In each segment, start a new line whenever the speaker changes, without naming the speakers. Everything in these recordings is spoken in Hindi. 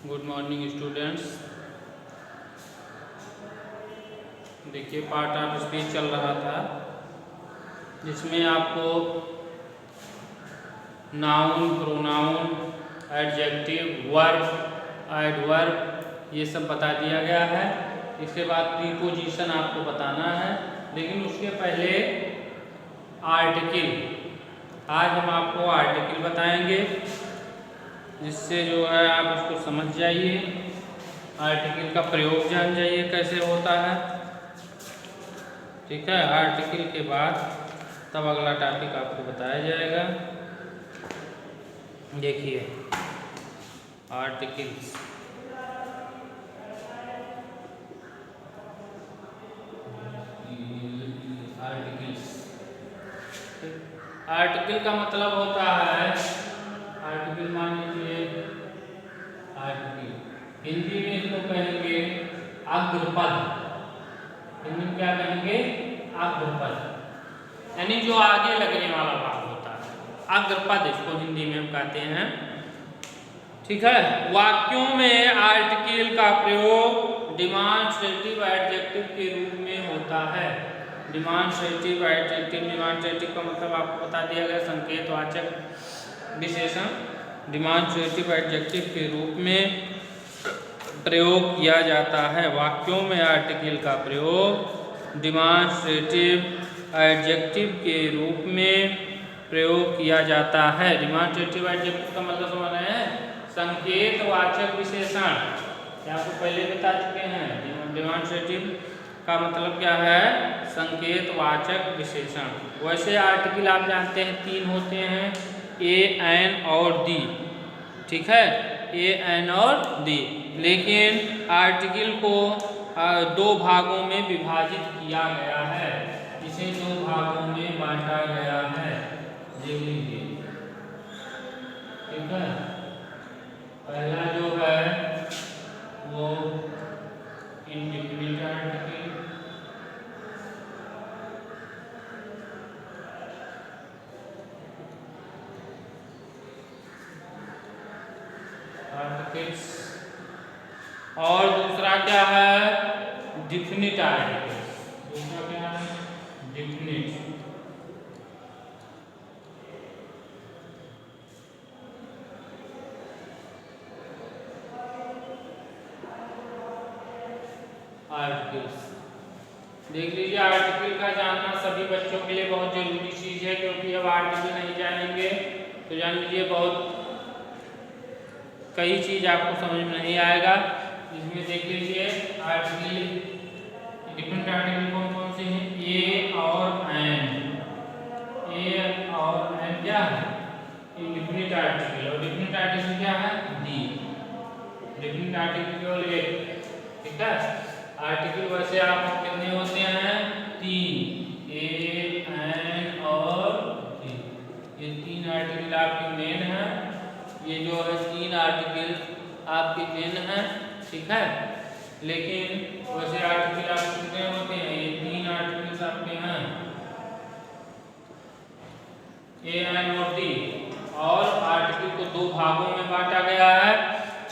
Good morning students. देखिए पार्ट ऑफ स्पीच चल रहा था जिसमें आपको noun, pronoun, adjective, verb, adverb ये सब बता दिया गया है। इसके बाद प्रीपोजिशन आपको बताना है, लेकिन उसके पहले आर्टिकल। आज हम आपको आर्टिकल बताएंगे जिससे जो है आप उसको समझ जाइए, आर्टिकल का प्रयोग जान जाइए कैसे होता है। ठीक है, आर्टिकल के बाद तब अगला टॉपिक आपको बताया जाएगा। देखिए आर्टिकल्स। आर्टिकल का मतलब होता है, आर्टिकल मान लीजिए आर्टिकल हिंदी में इसको कहेंगे अग्रपद। हिंदी में क्या कहेंगे? अग्रपद, यानी जो आगे लगने वाला भाग होता है, अग्रपद इसको हिंदी में हम कहते हैं। ठीक है, वाक्यों में आर्टिकल का प्रयोग डिमॉन्स्ट्रेटिव एडजेक्टिव के रूप में होता है। डिमॉन्स्ट्रेटिव एडजेक्टिव, डिमॉन्स्ट्रेटिव का मतलब आपको बता दिया गया, संकेतवाचक विशेषण डिमॉन्स्ट्रेटिव एडजेक्टिव के रूप में प्रयोग किया जाता है। वाक्यों में आर्टिकल का प्रयोग डिमॉन्स्ट्रेटिव एडजेक्टिव के रूप में प्रयोग किया जाता है। डिमॉन्स्ट्रेटिव एडजेक्टिव का मतलब समझ रहे हैं? संकेतवाचक विशेषण। क्या आपको पहले बता चुके हैं। डिमॉन्स्ट्रेटिव का मतलब क्या है? संकेतवाचक विशेषण। वैसे आर्टिकल आप जानते हैं तीन होते हैं, ए, एन और दी। ठीक है, ए, एन और दी। लेकिन आर्टिकल को दो भागों में विभाजित किया गया है। इसे दो भागों में बांटा गया है, देख लीजिए। ठीक है, पहला जो है वो इंडिफिनिट आर्टिकल, आर्टिकल्स, और दूसरा क्या है? Definite articles. दूसरा क्या है? Definite articles. देख लीजिए, आर्टिकल का जानना सभी बच्चों के लिए बहुत जरूरी चीज है, क्योंकि अब आर्टिकल नहीं जानेंगे तो जान लीजिए बहुत कई चीज आपको समझ में नहीं आएगा। इसमें देख लीजिए आर्टिकल, डिफरेंट आर्टिकल कौन कौन से हैं? ए और एन। ए और एन क्या है? Indefinite article. और डिफिनिट आर्टिकल क्या है? दी। डिफिनिट आर्टिकल केवल एक। ठीक है, आर्टिकल वैसे आप कितने होते हैं? तीन, ए, एन और दी। ये तीन आर्टिकल आपके मेन है। ये जो है तीन आर्टिकल आपके मेन है। ठीक है, लेकिन वैसे आर्टिकल आप कितने होते हैं? ये तीन आर्टिकल्स आपके हैं, ए, एन और डी। और आर्टिकल को दो भागों में बांटा गया है।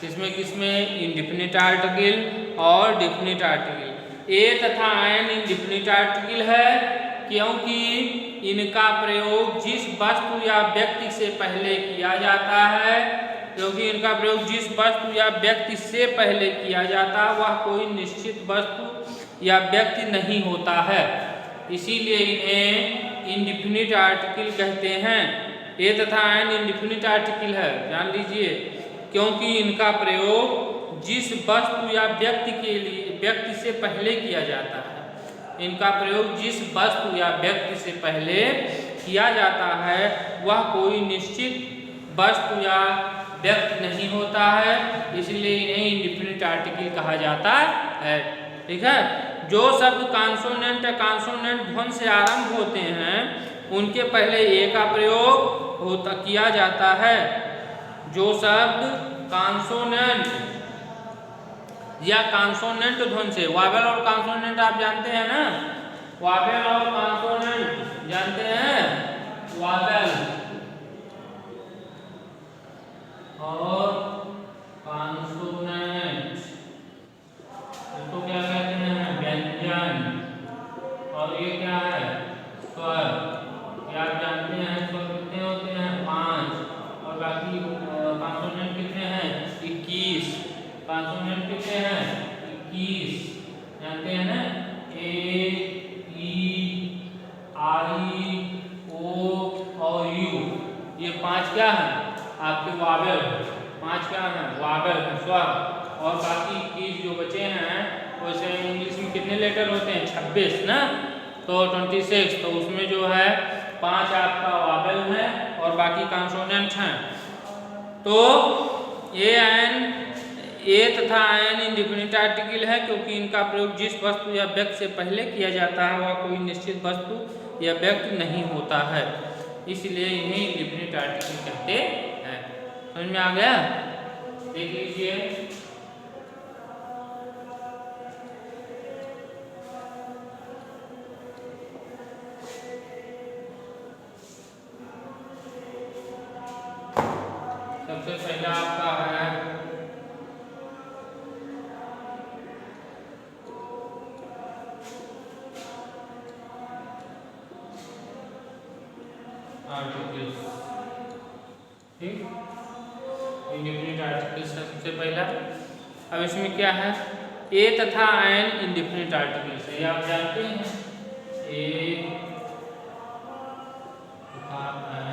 किसमें? इंडिफिनिट आर्टिकल और डिफिनिट आर्टिकल। ए तथा एन इंडिफिनिट आर्टिकल है, क्योंकि इनका प्रयोग जिस वस्तु या व्यक्ति से पहले किया जाता है, क्योंकि इनका प्रयोग जिस वस्तु या व्यक्ति से पहले किया जाता है वह कोई निश्चित वस्तु या व्यक्ति नहीं होता है, इसीलिए इन्हें इंडिफिनिट आर्टिकल कहते हैं। ए तथा एन इंडिफिनिट आर्टिकल है, जान लीजिए, क्योंकि इनका प्रयोग जिस वस्तु या व्यक्ति से पहले किया जाता है। इनका प्रयोग जिस वस्तु या व्यक्ति से पहले किया जाता है वह कोई निश्चित वस्तु या व्यक्ति नहीं होता है, इसलिए इन्हें इंडिफिनिट आर्टिकल कहा जाता है। ठीक है, जो शब्द कॉन्सोनेंट या कॉन्सोनेंट ध्वनि से आरंभ होते हैं उनके पहले ए का प्रयोग किया जाता है। जो शब्द कॉन्सोनेंट या कॉन्सोनेंट ध्वनि से, वावेल और कॉन्सोनेंट आप जानते हैं ना? वावेल और कॉन्सोनेंट जानते हैं? वावेल और कॉन्सोनेंट कॉन्सोनेंट कितने हैं? 21 जानते हैं ना, ए ई आई ओ और यू, ये 5 क्या हैं आपके वावेल, 5 क्या हैं वावेल हैं स्वर। और बाकी 21 जो बचे हैं वैसे इंग्लिश में कितने लेटर होते हैं? 26 ना, तो 26, तो उसमें जो है 5 आपका वावेल है और बाकी कॉन्सोनेंट हैं। तो ए तथा एन इंडिफिनिट आर्टिकल है क्योंकि इनका प्रयोग जिस वस्तु या व्यक्ति से पहले किया जाता है वह कोई निश्चित वस्तु या व्यक्ति नहीं होता है, इसलिए इन्हें इंडिफिनिट आर्टिकल कहते हैं। समझ में आ गया? देख लीजिए, सबसे पहला आपका है आर्टिकल्स, ठीक, इंडिफिनिट आर्टिकल्स सबसे पहला। अब इसमें क्या है? ए तथा एन इंडिफिनिट आर्टिकल्स है, ये आप जानते हैं। ए तथा एन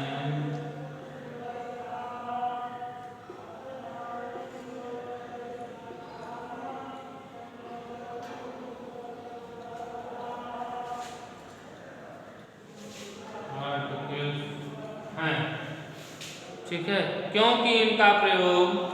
हैं, ठीक है, क्योंकि इनका प्रयोग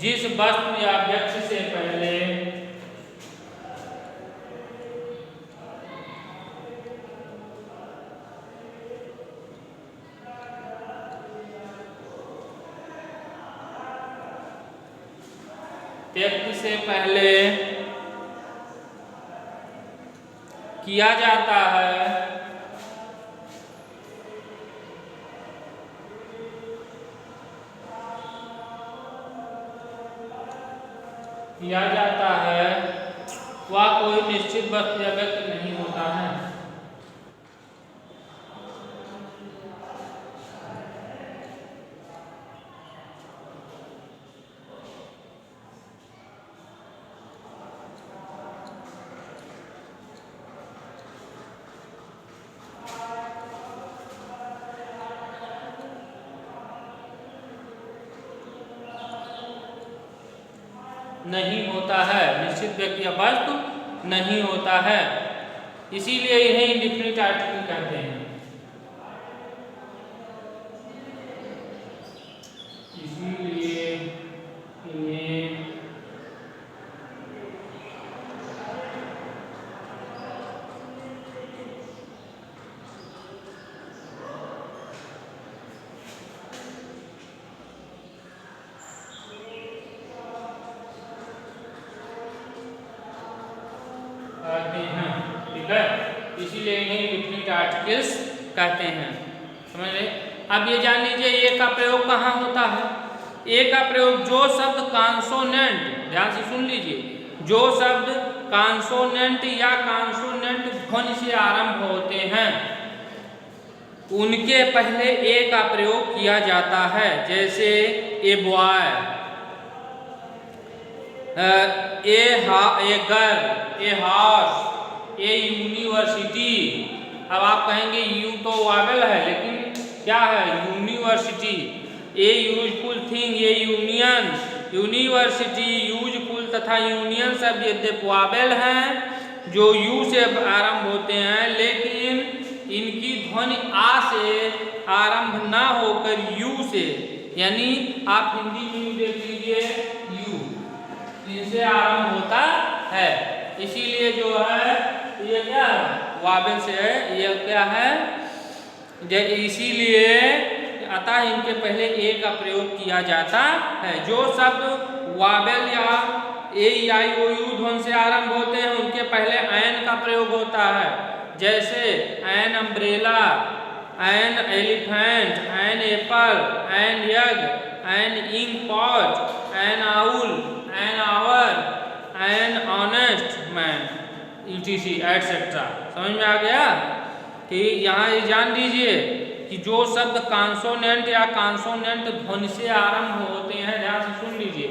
जिस वस्तु या व्यक्ति से पहले किया जाता है वह कोई निश्चित वस्तु या व्यक्ति नहीं होता है। नहीं होता है, निश्चित व्यक्ति या वस्तु नहीं होता है, इसीलिए इन्हें इंडिफिनिट आर्टिकल कहते हैं। इसीलिए इन्हें कहते हैं, ठीक है, इसीलिए इन्हें इंडिफिनिट आर्टिकल्स कहते हैं। समझ रहे? अब ये जान लीजिए ए का प्रयोग कहाँ होता है। ए का प्रयोग जो शब्द कॉन्सोनेंट, ध्यान से सुन लीजिए, जो शब्द कॉन्सोनेंट या कॉन्सोनेंट ध्वनि से आरंभ होते हैं उनके पहले ए का प्रयोग किया जाता है। जैसे a boy, a girl, a house, A university. अब आप कहेंगे यू तो वावेल है, लेकिन क्या है university. A useful thing, A union, university, useful तथा यूनियन शब्द यद्यपि वावेल हैं जो यू से आरंभ होते हैं, लेकिन इनकी ध्वनि आ से आरंभ ना होकर यू से, यानी आप हिंदी में देख लीजिए यू, इनसे आरंभ होता है। इसीलिए जो है ये क्या है वावेल से है, ये क्या है, इसीलिए अतः इनके पहले ए का प्रयोग किया जाता है। जो शब्द वावेल या ए आई ओ यू ध्वनि से आरंभ होते हैं उनके पहले एन का प्रयोग होता है। जैसे an umbrella, an elephant, an apple, an egg, an ink pot, an owl, an hour, an honest man, etc etc। समझ में आ गया कि यहाँ ये जान लीजिए कि जो शब्द कॉन्सोनेंट या कॉन्सोनेंट ध्वनि से आरंभ होते हैं, ध्यान से सुन लीजिए,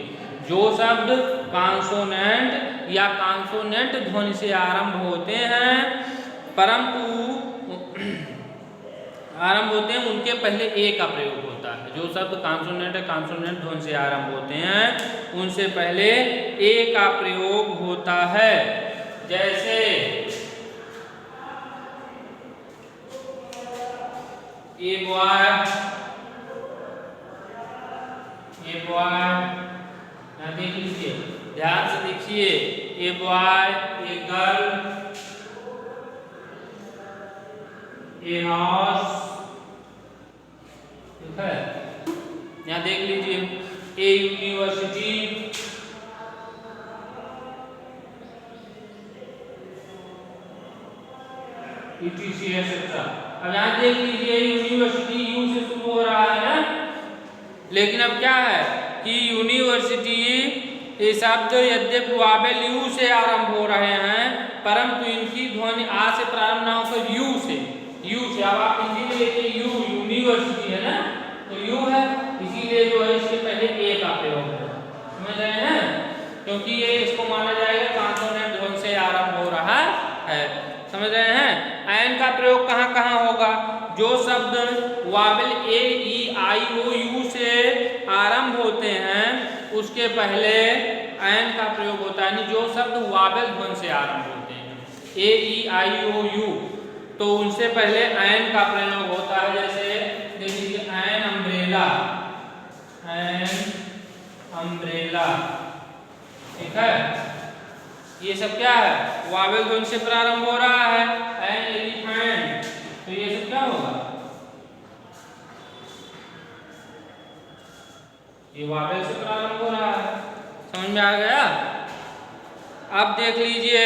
जो शब्द कॉन्सोनेंट या कॉन्सोनेंट ध्वनि से आरंभ होते हैं उनके पहले ए का प्रयोग होता है। जो शब्द कॉन्सोनेंट या कॉन्सोनेंट ध्वनि से आरंभ होते हैं उनसे पहले ए का प्रयोग होता है। जैसे ए बॉय, यहाँ देख लीजिए, ध्यान से देखिए, a boy, a girl, a horse, ठीक है। यहाँ देख लीजिए, ए यूनिवर्सिटी, etc etc। अब यहाँ देख लीजिए यूनिवर्सिटी यू से शुरू हो रहा है ना, लेकिन अब क्या है कि यूनिवर्सिटी ये शब्द यद्यपि वावेल यू से आरंभ हो रहे हैं परंतु इनकी ध्वनि आ से प्रारंभ ना होकर यू से। अब आप हिंदी में देखिए यू, यूनिवर्सिटी है ना, तो यू है, इसीलिए जो है इसके पहले ए का प्रयोग है। समझ रहे हैं, क्योंकि ये इसको माना जाएगा कॉन्सोनेंट ध्वनि से आरंभ हो रहा है। समझ रहे हैं। एन का प्रयोग कहाँ कहाँ होगा? जो शब्द Wavell A E I O you से आरंभ होते हैं उसके पहले एन का प्रयोग होता है। जो शब्द वावेल ध्वनि से आरंभ होते हैं ए ई आई ओ यू, तो उनसे पहले एन का प्रयोग होता है। जैसे देखिए एन अम्ब्रेला, ठीक है। ये सब क्या है? वावेल ध्वनि से प्रारंभ हो रहा है। एन एलिफेंट, तो ये सब क्या होगा? ये वावेल से प्रारंभ हो रहा है। समझ में आ गया? अब देख लीजिए,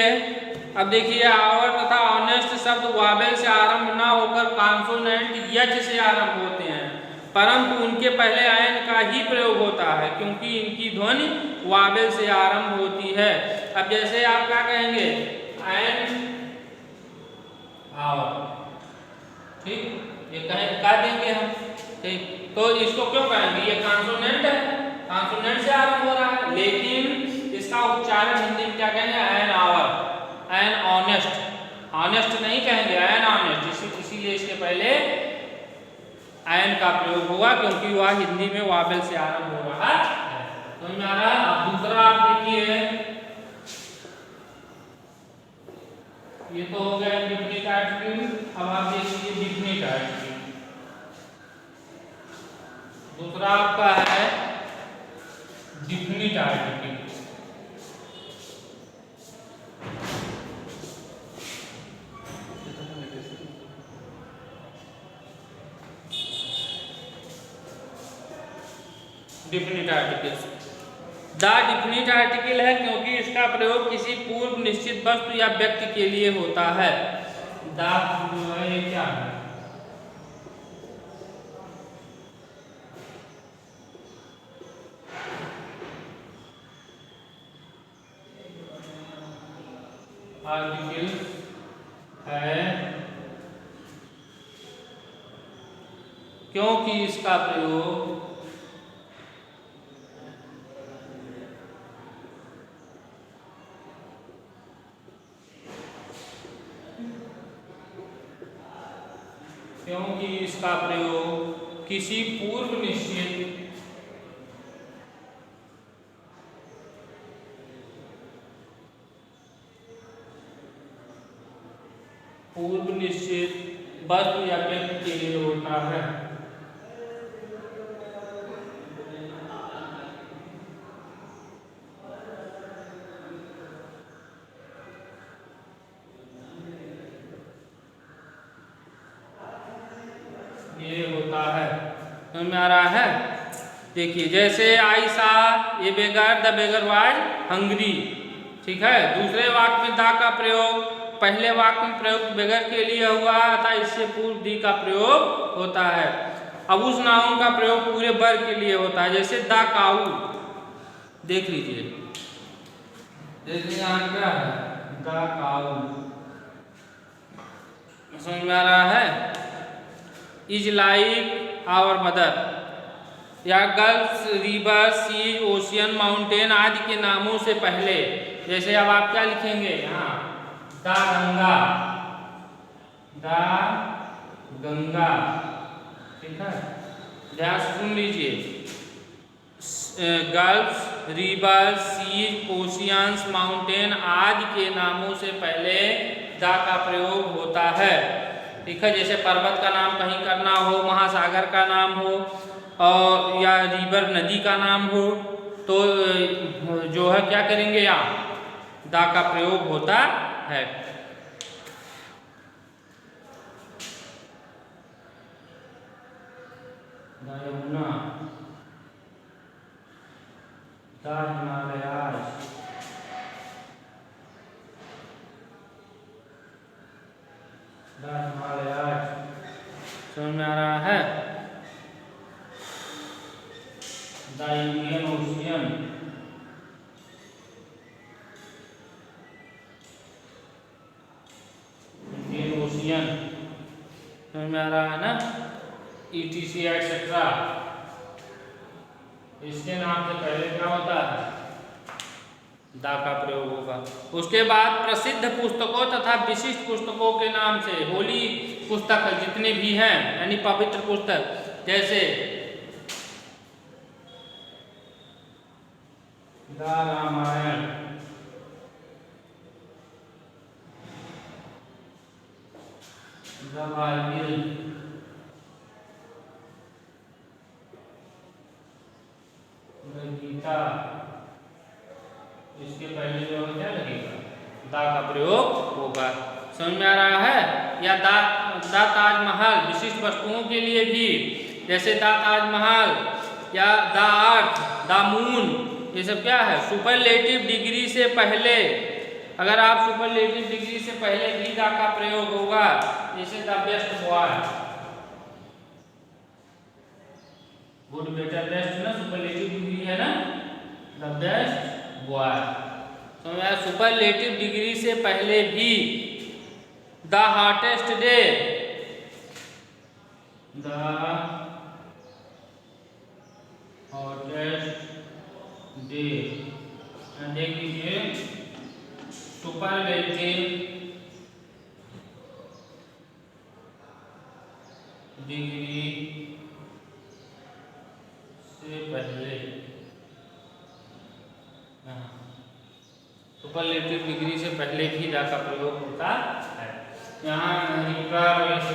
अब देखिए आवर तथा ऑनेस्ट शब्द वावेल से आरंभ ना होकर कॉन्सोनेंट यच से आरंभ होते हैं, परंतु उनके पहले एन का ही प्रयोग होता है क्योंकि इनकी ध्वनि वावेल से आरंभ होती है। अब जैसे आप क्या कहेंगे? एन आवर, ठीक, ये कह देंगे हम, ठीक। तो इसको क्यों कहेंगे? ये कॉन्सोनेंट है, कॉन्सोनेंट से आरंभ हो रहा है, लेकिन इसका उच्चारण हिंदी में क्या कहेंगे? An hour, an honest, honest नहीं कहेंगे, एन ऑनेस्ट। इसीलिए इसके पहले एन का प्रयोग होगा क्योंकि वह हिंदी में वावेल से आरंभ हो रहा है। समझ में आ रहा है? अब दूसरा आप देखिए, ये तो हो गया डिफिनिट आर्टिकल। अब आप देखिए डिफिनिट आर्टिकल। दूसरा आपका है definite article. Definite articles, the definite article है क्योंकि इसका प्रयोग किसी पूर्व निश्चित वस्तु या व्यक्ति के लिए होता है। द ये क्या है? आर्टिकल है क्योंकि इसका प्रयोग किसी पूर्व निश्चित वस्तु या व्यक्ति के लिए होता है। ये होता है। समझ में आ रहा है? देखिए जैसे आई सा ए बेगर, द बेगर वाज हंग्री, ठीक है। दूसरे वाक्य में दा का प्रयोग पहले वाक्य में प्रयोग बगैर के लिए हुआ अतः इससे पूर्व दी का प्रयोग होता है। अब उस नाउन का प्रयोग पूरे वर्ग के लिए होता है, जैसे द काऊ, देख लीजिए, देखिए यहाँ क्या है, द काऊ, समझ में आ रहा है। इज लाइक आवर मदर, या gulf, river, seas, ocean, mountain आदि के नामों से पहले, जैसे अब आप क्या लिखेंगे यहाँ, द गंगा, द गंगा, ठीक है, ध्यान से सुन लीजिए, gulf, river, seas, oceans, mountain आदि के नामों से पहले द का प्रयोग होता है, ठीक है। जैसे पर्वत का नाम कहीं करना हो, महासागर का नाम हो, और या रिवर नदी का नाम हो, तो जो है क्या करेंगे, यहाँ द का प्रयोग होता है। The Yamuna, the Himalayas, the Himalayas, समझ में आ रहा है। The Indian ocean, Indian ocean, समझ में आ रहा है ना, ETC एक्सेट्रा, इसके नाम से पहले क्या होता है, द का प्रयोग होगा। उसके बाद प्रसिद्ध पुस्तकों तथा विशिष्ट पुस्तकों के नाम से, होली पुस्तक जितने भी हैं यानी पवित्र पुस्तक, जैसे the Ramayana, the Bible, the Gita, इसके पहले जो क्या लगेगा, द का प्रयोग होगा, समझ में आ रहा है। या द ताजमहल विशिष्ट वस्तुओं के लिए भी, जैसे द ताजमहल, या द अर्थ, द मून, ये सब क्या है, सुपरलेटिव डिग्री से पहले, अगर आप सुपरलेटिव डिग्री से पहले भी द का प्रयोग होगा, जैसे the best boy, good better best ना, सुपरलेटिव डिग्री है ना, द बेस्ट बॉय, तो यार सुपरलेटिव डिग्री से पहले भी, the hottest day, the hottest day, देख लीजिए, सुपरलेटिव डिग्री से पहले, सुपरलेटिव डिग्री से पहले भी द का प्रयोग होता है। यहाँ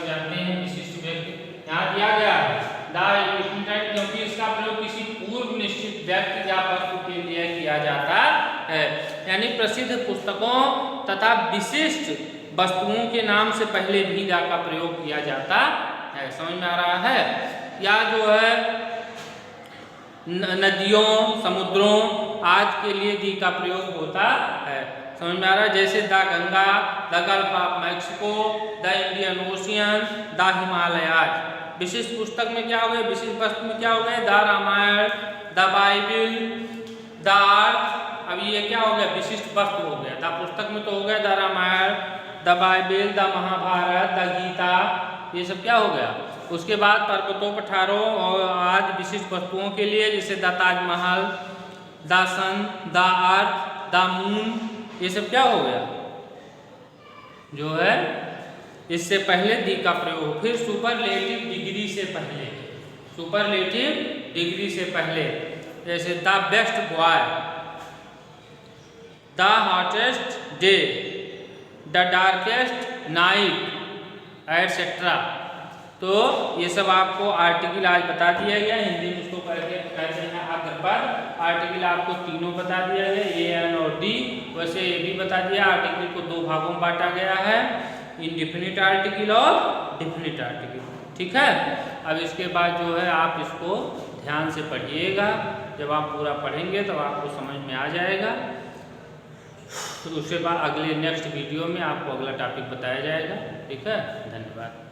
जानते हैं विशिष्ट व्यक्ति, यहाँ दिया गया है द डिफिनिट, क्योंकि इसका प्रयोग किसी पूर्व निश्चित व्यक्ति या वस्तु के लिए किया जाता है, यानी प्रसिद्ध पुस्तकों तथा विशिष्ट वस्तुओं के नाम से पहले भी द का प्रयोग किया जाता है, समझ में आ रहा है। या जो है नदियों, समुद्रों आदि के लिए दी का प्रयोग होता है, समझ में आ रहा है। जैसे the Ganga, the gulf of Mexico, the Indian ocean, the Himalayas. विशिष्ट पुस्तक में क्या हो गए, विशिष्ट वस्तु में क्या हो गए, the Ramayana, the Bible, the earth. अभी ये क्या हो गया, विशिष्ट वस्तु हो गया। द पुस्तक में तो हो गया the Ramayana, the Bible, the Mahabharata, the Gita, ये सब क्या हो गया। उसके बाद पर्वतों, पठारों और आदि विशिष्ट वस्तुओं के लिए, जैसे the Taj Mahal, the sun, the earth, the moon, ये सब क्या हो गया, जो है इससे पहले दी का प्रयोग। फिर सुपरलेटिव डिग्री से पहले, सुपरलेटिव डिग्री से पहले, जैसे the best boy, the hottest day, the darkest night etcetera. तो ये सब आपको आर्टिकल आज बता दिया गया, हिंदी में इसको कहते हैं अग्रपद। आर्टिकल आपको तीनों बता दिया गया, ए एन और डी। वैसे ये भी बता दिया, आर्टिकल को दो भागों में बांटा गया है, इंडिफिनिट आर्टिकल और डिफिनिट आर्टिकल, ठीक है। अब इसके बाद जो है आप इसको ध्यान से पढ़िएगा, जब आप पूरा पढ़ेंगे तब आपको समझ में आ जाएगा। तो उसके बाद अगले नेक्स्ट वीडियो में आपको अगला टॉपिक बताया जाएगा। ठीक है, धन्यवाद।